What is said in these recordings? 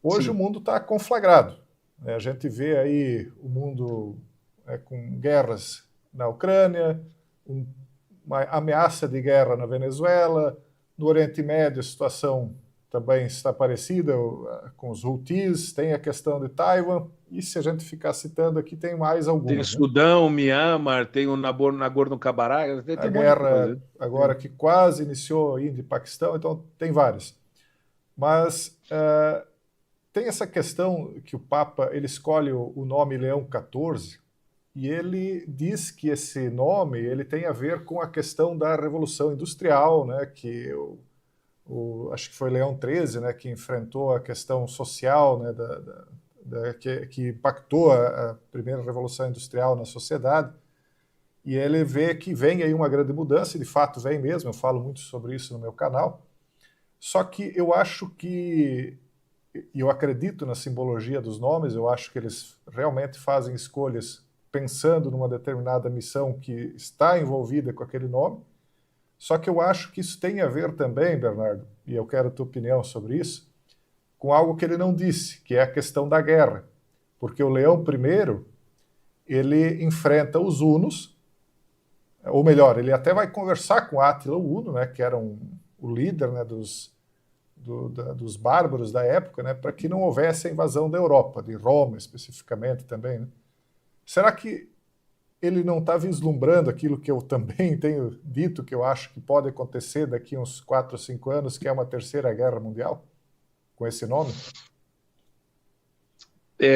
Hoje o Sim. mundo está conflagrado, né? A gente vê aí o mundo com guerras na Ucrânia, uma ameaça de guerra na Venezuela, no Oriente Médio a situação também está parecida com os Houthis, tem a questão de Taiwan, e se a gente ficar citando aqui, tem mais Tem algumas, né? Sudão, Mianmar, tem o Nagorno-Karabakh, A tem um monte de guerra coisa. agora que quase iniciou Índia e Paquistão, então tem várias. Mas tem essa questão que o Papa ele escolhe o nome Leão XIV e ele diz que esse nome ele tem a ver com a questão da Revolução Industrial, né, que acho que foi Leão XIII, né, que enfrentou a questão social, né, que impactou a primeira Revolução Industrial na sociedade. E ele vê que vem aí uma grande mudança, e de fato vem mesmo, eu falo muito sobre isso no meu canal. Só que eu acho que, e eu acredito na simbologia dos nomes, eu acho que eles realmente fazem escolhas pensando numa determinada missão que está envolvida com aquele nome. Só que eu acho que isso tem a ver também, Bernardo, e eu quero a tua opinião sobre isso, com algo que ele não disse, que é a questão da guerra. Porque o Leão I, ele enfrenta os hunos, ou melhor, ele até vai conversar com Átila o Huno, né, que era o líder, né, dos bárbaros da época, né, para que não houvesse a invasão da Europa, de Roma especificamente também. Né? Será que ele não está vislumbrando aquilo que eu também tenho dito, que eu acho que pode acontecer daqui uns 4 ou 5 anos, que é uma terceira guerra mundial, com esse nome?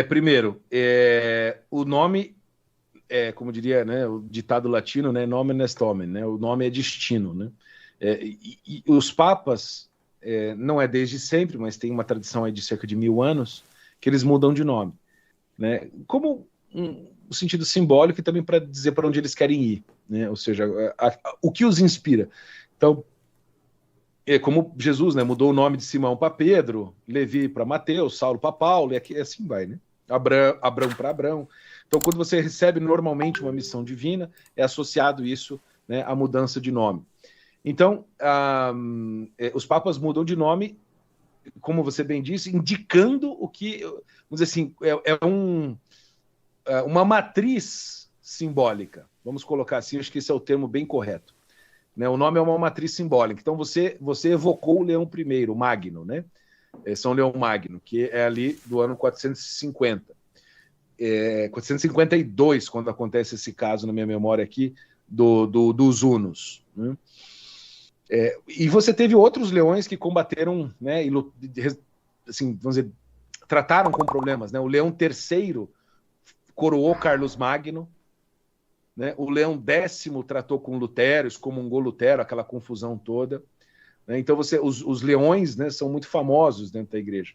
Primeiro, o nome, como diria, né, o ditado latino, né, nomen est omen, né, o nome é destino. Né? E os papas, não é desde sempre, mas tem uma tradição aí de cerca de 1000 anos, que eles mudam de nome. Né? Como um sentido simbólico e também para dizer para onde eles querem ir. Né? Ou seja, o que os inspira. Então, como Jesus, né, mudou o nome de Simão para Pedro, Levi para Mateus, Saulo para Paulo, e assim vai, né? Abrão para Abrão. Então, quando você recebe normalmente uma missão divina, é associado isso, né, à mudança de nome. Então, os papas mudam de nome, como você bem disse, indicando o que, vamos dizer assim, uma matriz simbólica. Vamos colocar assim, acho que esse é o termo bem correto. Né? O nome é uma matriz simbólica. Então, você evocou o Leão I, o Magno, né? São Leão Magno, que é ali do ano 450. 452, quando acontece esse caso, na minha memória aqui, dos hunos. Né? E você teve outros leões que combateram, né, e, assim, vamos dizer, trataram com problemas. Né? O Leão III coroou Carlos Magno, né? O Leão X tratou com Lutero, excomungou Lutero, aquela confusão toda. Né? Então, os leões, né, são muito famosos dentro da igreja.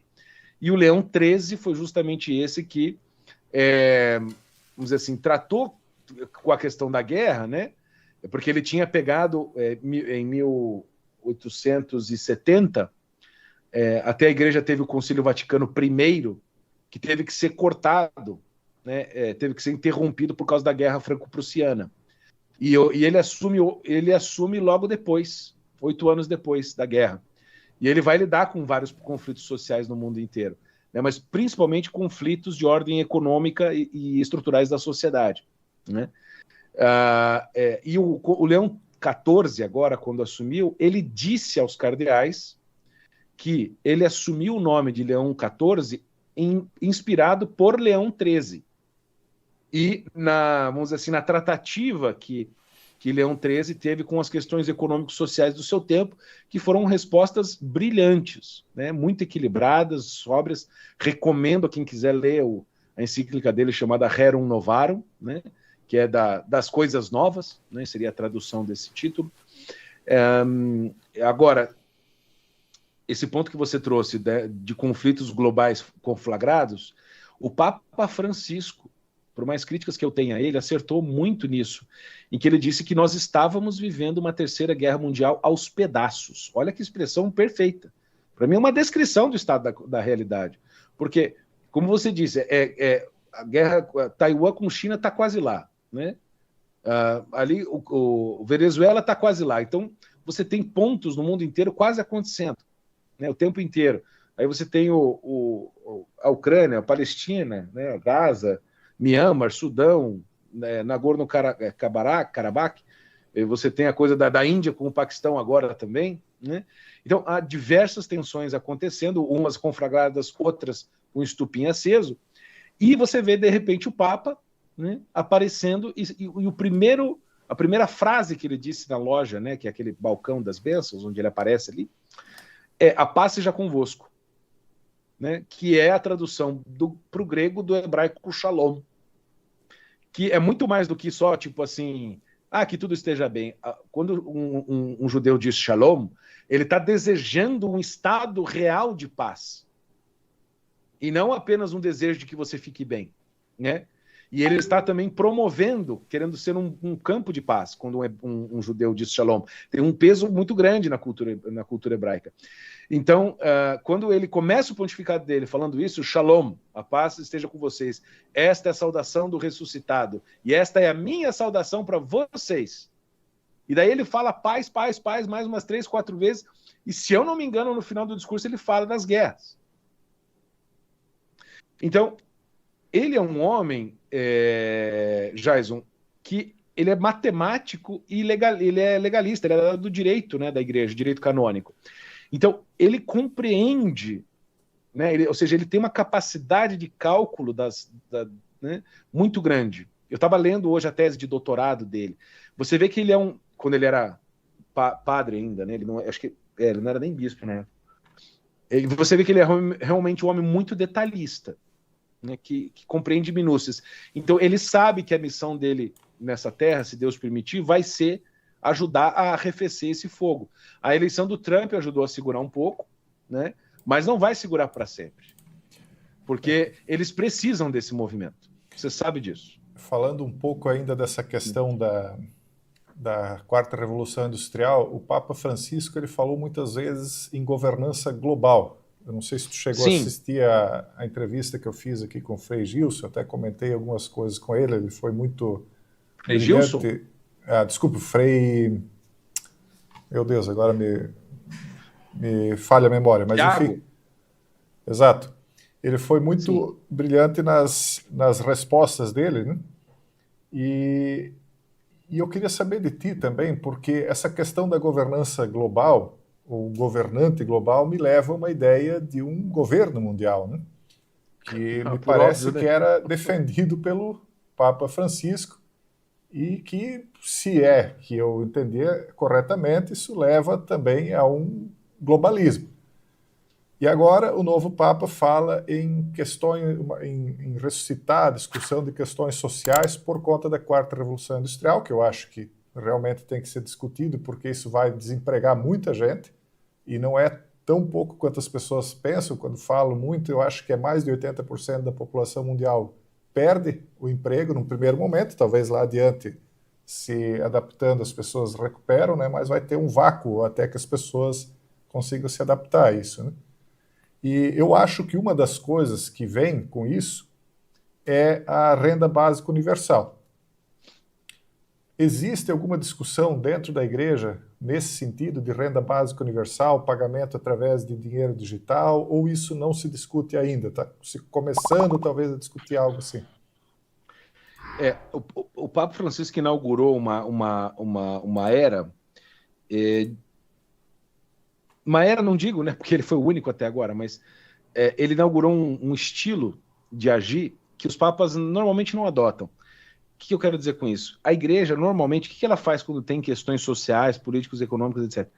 E o Leão XIII foi justamente esse que, vamos dizer assim, tratou com a questão da guerra, né? Porque ele tinha pegado, em 1870, até a igreja teve o Concílio Vaticano I, que teve que ser cortado, né? Teve que ser interrompido por causa da Guerra Franco-Prussiana. E ele assume logo depois, 8 anos depois da guerra. E ele vai lidar com vários conflitos sociais no mundo inteiro, né? Mas principalmente conflitos de ordem econômica e estruturais da sociedade. Né? E o Leão XIV, agora, quando assumiu, ele disse aos cardeais que ele assumiu o nome de Leão XIV inspirado por Leão XIII. E, vamos dizer assim, na tratativa que Leão XIII teve com as questões econômicos sociais do seu tempo, que foram respostas brilhantes, né? Muito equilibradas, sóbrias. Recomendo a quem quiser ler a encíclica dele chamada Rerum Novarum, né? Que é das coisas novas, né? Seria a tradução desse título. Agora, esse ponto que você trouxe de conflitos globais conflagrados, o Papa Francisco, por mais críticas que eu tenha a ele, acertou muito nisso, em que ele disse que nós estávamos vivendo uma terceira guerra mundial aos pedaços. Olha que expressão perfeita. Para mim é uma descrição do estado da realidade. Porque, como você disse, a guerra Taiwan com China está quase lá. Né? Ali o Venezuela está quase lá. Então, você tem pontos no mundo inteiro quase acontecendo. Né, o tempo inteiro. Aí você tem a Ucrânia, a Palestina, né, Gaza, Mianmar, Sudão, né, Nagorno-Karabakh, você tem a coisa da Índia com o Paquistão agora também, né? Então, há diversas tensões acontecendo, umas conflagradas, outras com estupim aceso, e você vê, de repente, o Papa, né, aparecendo, e a primeira frase que ele disse na loja, né, que é aquele balcão das bênçãos, onde ele aparece ali, é "a paz seja convosco", né, que é a tradução para o grego do hebraico shalom, que é muito mais do que só, tipo assim, que tudo esteja bem. Quando um judeu diz shalom, ele está desejando um estado real de paz. E não apenas um desejo de que você fique bem, né? E ele está também promovendo, querendo ser um campo de paz, quando um judeu diz shalom. Tem um peso muito grande na cultura hebraica. Então, quando ele começa o pontificado dele falando isso, shalom, a paz esteja com vocês. Esta é a saudação do ressuscitado. E esta é a minha saudação para vocês. E daí ele fala paz, paz, paz, mais umas 3, 4 vezes. E se eu não me engano, no final do discurso ele fala das guerras. Então, ele é um homem, Jason, que ele é matemático e ele é legalista, ele é do direito, né, da igreja, direito canônico. Então, ele compreende, né, ou seja, ele tem uma capacidade de cálculo né, muito grande. Eu estava lendo hoje a tese de doutorado dele. Você vê que ele quando ele era padre ainda, né, ele não, acho que ele não era nem bispo, né? Você vê que ele é realmente um homem muito detalhista, né, que compreende minúcias. Então, ele sabe que a missão dele nessa terra, se Deus permitir, vai ser ajudar a arrefecer esse fogo. A eleição do Trump ajudou a segurar um pouco, né, mas não vai segurar para sempre, porque eles precisam desse movimento. Você sabe disso. Falando um pouco ainda dessa questão da Quarta Revolução Industrial, o Papa Francisco ele falou muitas vezes em governança global. Eu não sei se tu chegou a assistir a entrevista que eu fiz aqui com o Frei Gilson, até comentei algumas coisas com ele, ele foi muito Frei Gilson? Desculpe, Frei... Meu Deus, agora me falha a memória, mas Thiago. Enfim. Exato. Ele foi muito brilhante nas respostas dele, né? E eu queria saber de ti também, porque essa questão da governança global, o governante global, me leva a uma ideia de um governo mundial, né? Que me parece óbvio, né? Que era defendido pelo Papa Francisco e que, se é que eu entender corretamente, isso leva também a um globalismo. E agora o novo Papa fala em questões, em ressuscitar a discussão de questões sociais por conta da Quarta Revolução Industrial, que eu acho que realmente tem que ser discutido, porque isso vai desempregar muita gente, e não é tão pouco quanto as pessoas pensam. Quando falo muito, eu acho que é mais de 80% da população mundial perde o emprego num primeiro momento, talvez lá adiante, se adaptando, as pessoas recuperam, né? Mas vai ter um vácuo até que as pessoas consigam se adaptar a isso, né? E eu acho que uma das coisas que vem com isso é a renda básica universal. Existe alguma discussão dentro da igreja nesse sentido de renda básica universal, pagamento através de dinheiro digital, ou isso não se discute ainda? Está se começando talvez a discutir algo assim? O Papa Francisco inaugurou uma era... Uma era, não digo, né, porque ele foi o único até agora, mas ele inaugurou um estilo de agir que os papas normalmente não adotam. O que eu quero dizer com isso? A igreja, normalmente, o que ela faz quando tem questões sociais, políticas, econômicas, etc.?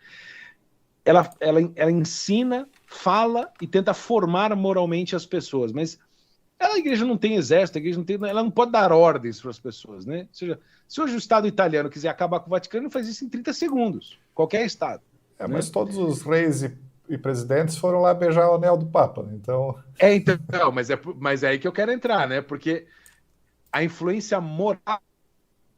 Ela ensina, fala e tenta formar moralmente as pessoas, mas a igreja não tem exército, a igreja ela não pode dar ordens para as pessoas, né? Ou seja, se hoje o Estado italiano quiser acabar com o Vaticano, ele faz isso em 30 segundos, qualquer Estado. Mas todos os reis e presidentes foram lá beijar o anel do Papa, né? Então... mas é aí que eu quero entrar, né? Porque a influência moral,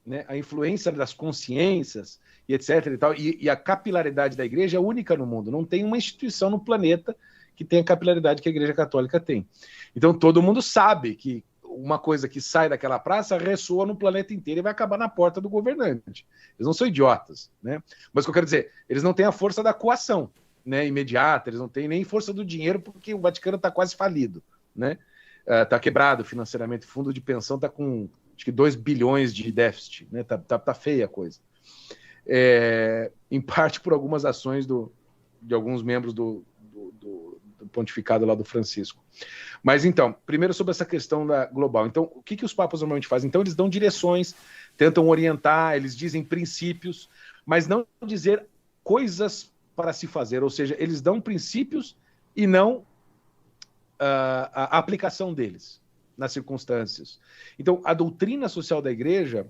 né? A influência das consciências e etc. e tal, e a capilaridade da igreja é única no mundo. Não tem uma instituição no planeta que tenha a capilaridade que a Igreja Católica tem. Então todo mundo sabe que uma coisa que sai daquela praça ressoa no planeta inteiro e vai acabar na porta do governante. Eles não são idiotas, né? Mas o que eu quero dizer, eles não têm a força da coação, né, imediata, eles não têm nem força do dinheiro porque o Vaticano está quase falido, né? Está quebrado financeiramente, o fundo de pensão está com acho que 2 bilhões de déficit, né? Tá feia a coisa. Em parte por algumas ações de alguns membros do pontificado lá do Francisco. Mas então, primeiro sobre essa questão da global. Então, o que os papas normalmente fazem? Então, eles dão direções, tentam orientar, eles dizem princípios, mas não dizer coisas para se fazer, ou seja, eles dão princípios e não a aplicação deles nas circunstâncias. Então, a doutrina social da igreja,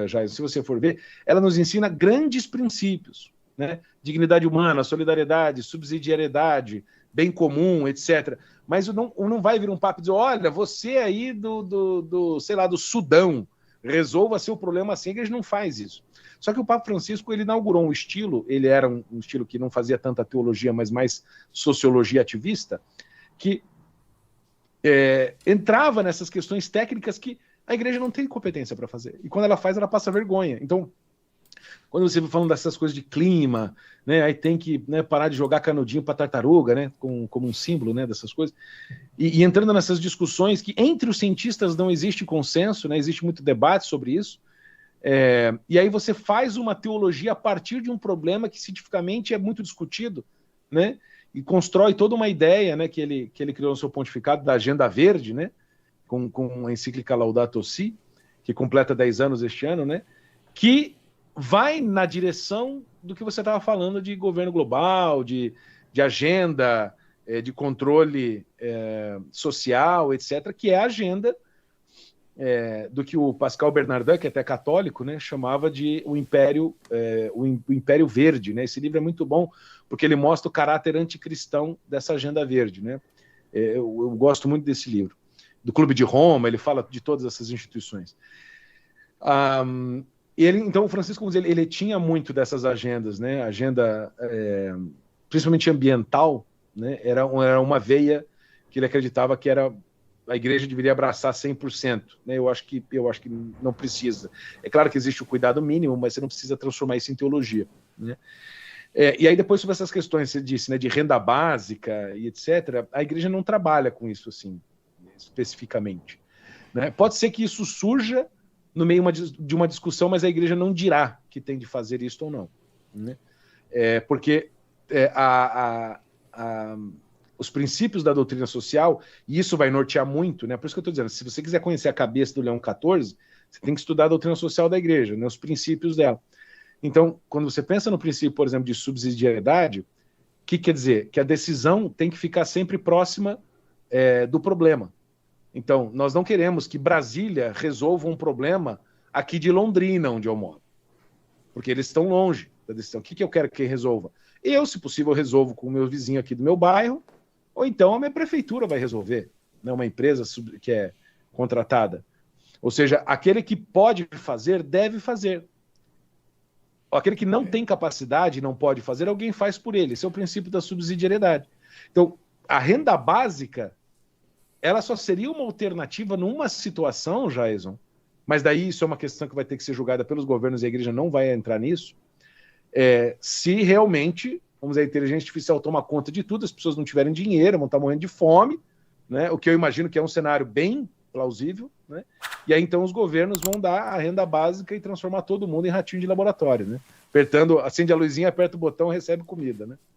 Jair, se você for ver, ela nos ensina grandes princípios, né? Dignidade humana, solidariedade, subsidiariedade, bem comum, etc. Mas não vai vir um papo e dizer, olha, você aí sei lá, do Sudão, resolva seu problema assim, que a gente não faz isso. Só que o Papa Francisco, ele inaugurou um estilo, ele era um estilo que não fazia tanta teologia, mas mais sociologia ativista, que entrava nessas questões técnicas que a igreja não tem competência para fazer. E quando ela faz, ela passa vergonha. Então, quando você vai falando dessas coisas de clima, né, aí tem que, né, parar de jogar canudinho para tartaruga, né, como um símbolo, né, dessas coisas, e entrando nessas discussões que entre os cientistas não existe consenso, né, existe muito debate sobre isso, e aí você faz uma teologia a partir de um problema que cientificamente é muito discutido, né, e constrói toda uma ideia, né, que ele criou no seu pontificado da Agenda Verde, né, com a encíclica Laudato Si, que completa 10 anos este ano, né, que vai na direção do que você estava falando de governo global, de agenda, de controle social, etc., que é a agenda do que o Pascal Bernardin, que é até católico, né, chamava de o Império Verde. Né? Esse livro é muito bom, porque ele mostra o caráter anticristão dessa agenda verde. Né? Eu gosto muito desse livro. Do Clube de Roma, ele fala de todas essas instituições. Então, o Francisco, vamos dizer, ele tinha muito dessas agendas, né? Agenda, principalmente ambiental, né? Era uma veia que ele acreditava que a igreja deveria abraçar 100%. Né? Eu acho que não precisa. É claro que existe o cuidado mínimo, mas você não precisa transformar isso em teologia. Né? E aí, depois, sobre essas questões, você disse, né, de renda básica e etc., a igreja não trabalha com isso, assim, especificamente. Né? Pode ser que isso surja no meio de uma discussão, mas a igreja não dirá que tem de fazer isso ou não. Né? Porque os princípios da doutrina social, e isso vai nortear muito, né? Por isso que eu estou dizendo, se você quiser conhecer a cabeça do Leão XIV, você tem que estudar a doutrina social da igreja, né? Os princípios dela. Então, quando você pensa no princípio, por exemplo, de subsidiariedade, o que quer dizer? Que a decisão tem que ficar sempre próxima do problema. Então, nós não queremos que Brasília resolva um problema aqui de Londrina, onde eu moro. Porque eles estão longe da decisão. O que eu quero que resolva? Eu, se possível, resolvo com o meu vizinho aqui do meu bairro, ou então a minha prefeitura vai resolver, né? Uma empresa que é contratada. Ou seja, aquele que pode fazer, deve fazer. Aquele que não tem capacidade, não pode fazer, alguém faz por ele. Esse é o princípio da subsidiariedade. Então, a renda básica, ela só seria uma alternativa numa situação, Jason, mas daí isso é uma questão que vai ter que ser julgada pelos governos e a igreja não vai entrar nisso, se realmente, vamos dizer, a inteligência artificial toma conta de tudo, as pessoas não tiverem dinheiro, vão estar morrendo de fome, né? O que eu imagino que é um cenário bem plausível, né? E aí então os governos vão dar a renda básica e transformar todo mundo em ratinho de laboratório, né? Apertando, acende a luzinha, aperta o botão, recebe comida, né?